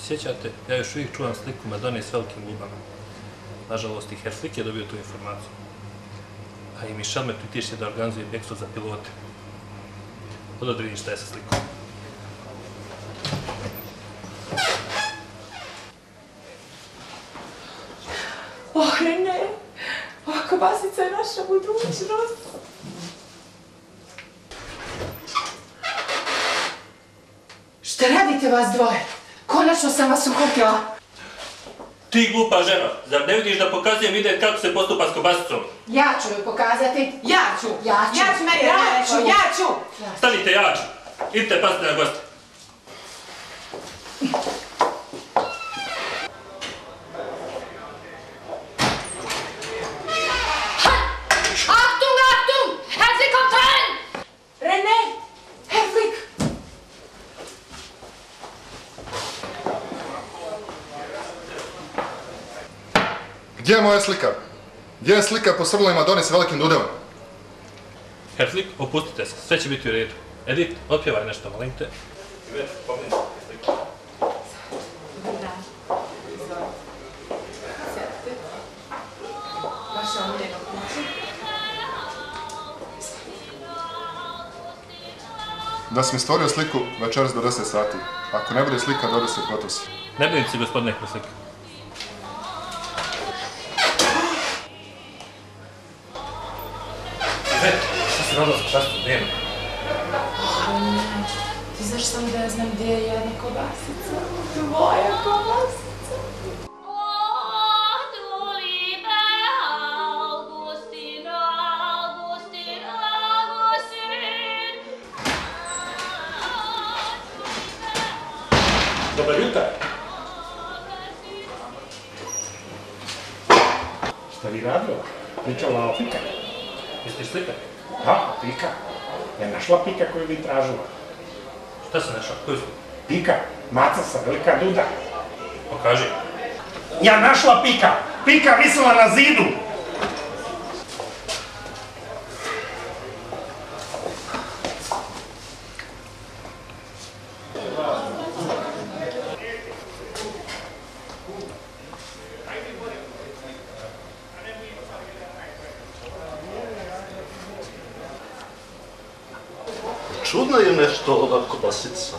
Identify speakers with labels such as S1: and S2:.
S1: sjećate, ja još uvijek čuvam sliku Madone s velikim gubama. Nažalost, i Herr Flick je dobio tu informaciju. A i Michel me pritišće da organizuje bekstvo za pilote. Odod vidim šta je sa slikom.
S2: Oh, Rene, ova kobasica je naša budućnost. Šta radite vas dvoje? Konačno sam vas uhopila.
S1: Ti glupa žena, zar ne vidiš da pokazujem vidjet kako se postupa s kobasicom?
S2: Ja ću joj pokazati. Ja ću.
S1: Stanite, ja ću. Idite pazite na goste.
S2: Achtung! Herzlich kommt! René! Herr Flick!
S3: Gdje je moja slika? Gdje je slika posrnule Madone s velikim dudama?
S1: Herr Flick, opustite se, sve će biti u redu. Edith, otpjevaj nešto, molim te.
S2: Dobar dan. Sjedite. Vaša omiljena kuća.
S3: Da si mi stvorio sliku večeras do 10 sati. Ako ne bude slika do 10, gotov si.
S1: Ne brinite se, gospodine Herr Flick. Šta se radila sa častu? Nema.
S2: Ti znaš samo da ja znam gdje je jedna kobasica? Tvoja kobasica.
S4: Dobar jutar. Šta vi radila? Pričala o Pika?
S1: Jeste slika?
S4: Da, Pika. Je našla Pika koju bi tražila.
S1: Šta se našla? Koju su?
S4: Pika, maca sa velika duda.
S1: Pokaži.
S4: Ja našla Pika! Pika visela na zidu!
S5: Čudna je nešto ova kobasica.